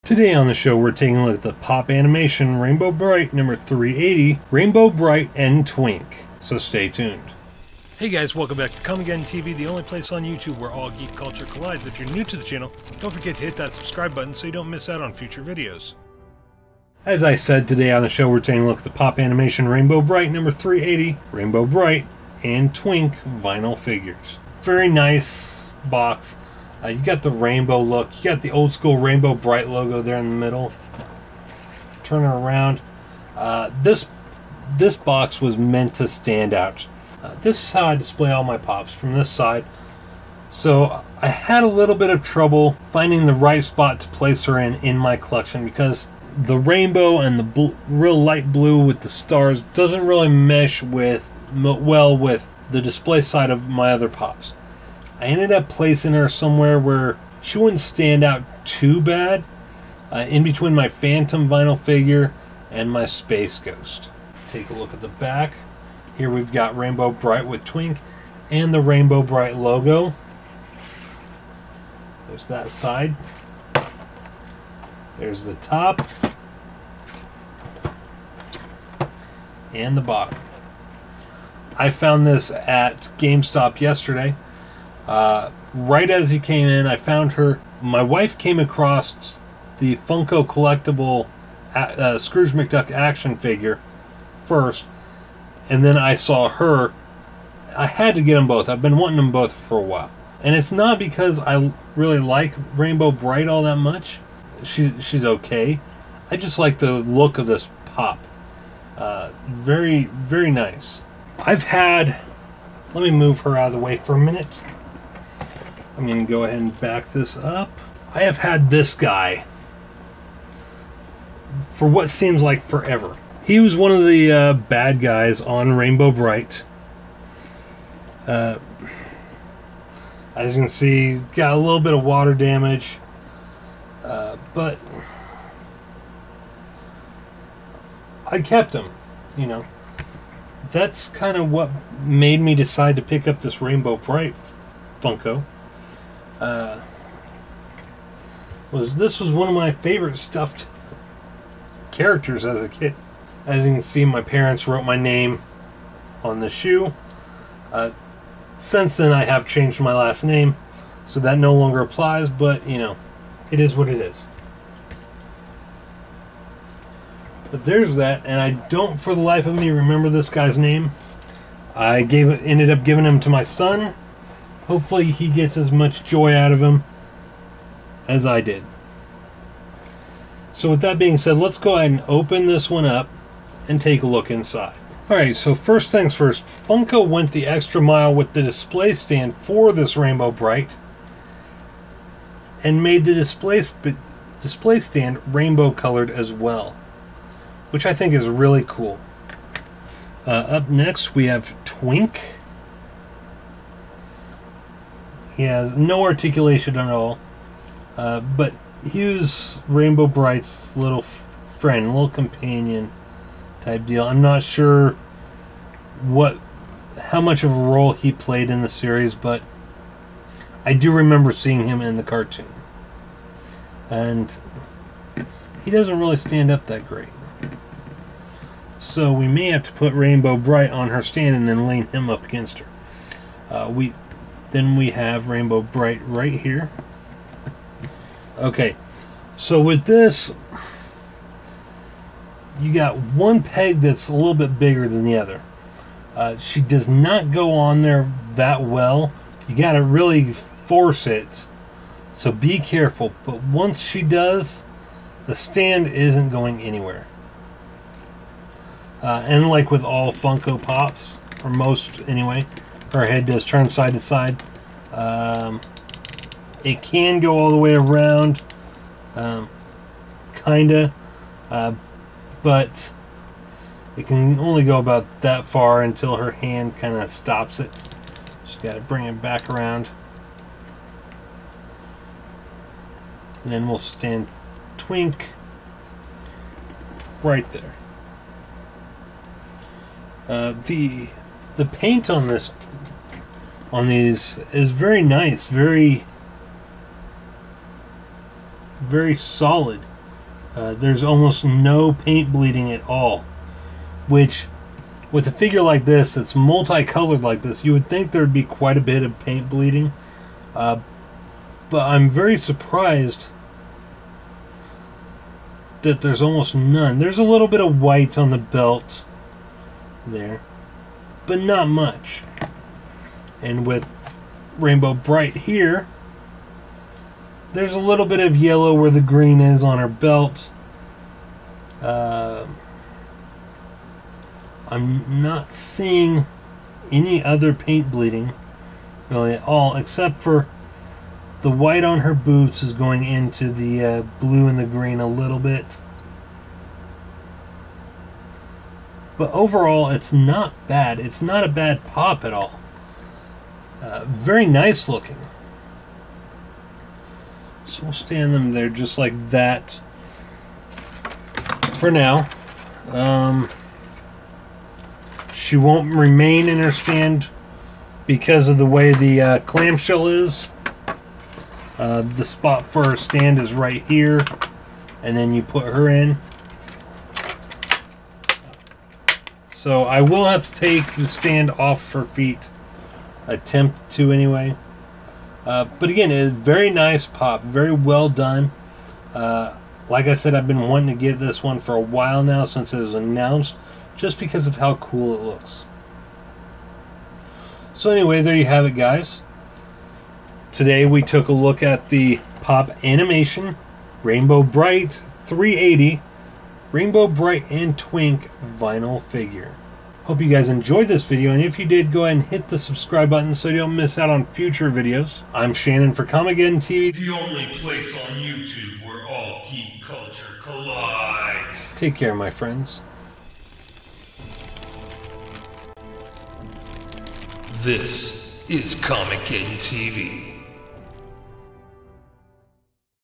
Today on the show, we're taking a look at the Pop Animation Rainbow Brite number 380, Rainbow Brite and Twink. So stay tuned. Hey guys, welcome back to Come Again TV, the only place on YouTube where all geek culture collides. If you're new to the channel, don't forget to hit that subscribe button so you don't miss out on future videos. As I said, today on the show, we're taking a look at the Pop Animation Rainbow Brite number 380, Rainbow Brite and Twink vinyl figures. Very nice box. You got the rainbow look. You got the old school Rainbow Brite logo there in the middle. Turn it around. This box was meant to stand out. This is how I display all my pops, from this side. So I had a little bit of trouble finding the right spot to place her in my collection, because the rainbow and the real light blue with the stars doesn't really mesh well with the display side of my other pops. I ended up placing her somewhere where she wouldn't stand out too bad, in between my Phantom vinyl figure and my Space Ghost. Take a look at the back. Here we've got Rainbow Brite with Twink and the Rainbow Brite logo. There's that side. There's the top and the bottom. I found this at GameStop yesterday. Right as he came in, I found her. My wife came across the Funko collectible Scrooge McDuck action figure first, and then I saw her. I had to get them both. I've been wanting them both for a while. And it's not because I really like Rainbow Brite all that much. She's okay. I just like the look of this pop. Very, very nice. Let me move her out of the way for a minute. I'm going to go ahead and back this up. I have had this guy for what seems like forever. He was one of the bad guys on Rainbow Brite. As you can see, got a little bit of water damage, but I kept him, you know. That's kind of what made me decide to pick up this Rainbow Brite Funko. This was one of my favorite stuffed characters as a kid. As you can see, my parents wrote my name on the shoe. Since then, I have changed my last name, so that no longer applies, but, you know, it is what it is. But there's that, and I don't for the life of me remember this guy's name. I ended up giving him to my son. Hopefully he gets as much joy out of him as I did. So with that being said, let's go ahead and open this one up and take a look inside. Alright, so first things first, Funko went the extra mile with the display stand for this Rainbow Brite and made the display stand rainbow colored as well, which I think is really cool. Up next we have Twink. He has no articulation at all, but he was Rainbow Brite's little friend, little companion type deal. I'm not sure how much of a role he played in the series, but I do remember seeing him in the cartoon. And he doesn't really stand up that great. So we may have to put Rainbow Brite on her stand and then lean him up against her. Then we have Rainbow Brite right here. Okay, so with this, you got one peg that's a little bit bigger than the other. She does not go on there that well. You got to really force it, so be careful. But once she does, the stand isn't going anywhere. And like with all Funko Pops, or most anyway, her head does turn side to side. It can go all the way around, kinda, but it can only go about that far until her hand kind of stops it. She's got to bring it back around. And then we'll stand Twink right there. The paint on these is very nice, very very solid. There's almost no paint bleeding at all, which with a figure like this that's multicolored like this, you would think there'd be quite a bit of paint bleeding, but I'm very surprised that there's almost none. There's a little bit of white on the belt there, but not much. And with Rainbow Brite here, there's a little bit of yellow where the green is on her belt. I'm not seeing any other paint bleeding really at all, except for the white on her boots is going into the blue and the green a little bit. But overall, it's not bad. It's not a bad pop at all. Very nice looking. So we'll stand them there just like that for now. She won't remain in her stand because of the way the clamshell is. The spot for her stand is right here, and then you put her in. So I will have to take the stand off her feet. Attempt to anyway. But again, it's a very nice pop, very well done. Like I said, I've been wanting to get this one for a while now since it was announced, just because of how cool it looks. So anyway, there you have it, guys. Today we took a look at the Pop Animation Rainbow Brite 380 Rainbow Brite and Twink vinyl figure. Hope you guys enjoyed this video, and if you did, go ahead and hit the subscribe button so you don't miss out on future videos. I'm Shannon for Comic-Geddon TV, the only place on YouTube where all geek culture collides. Take care, my friends. This is Comic-Geddon TV.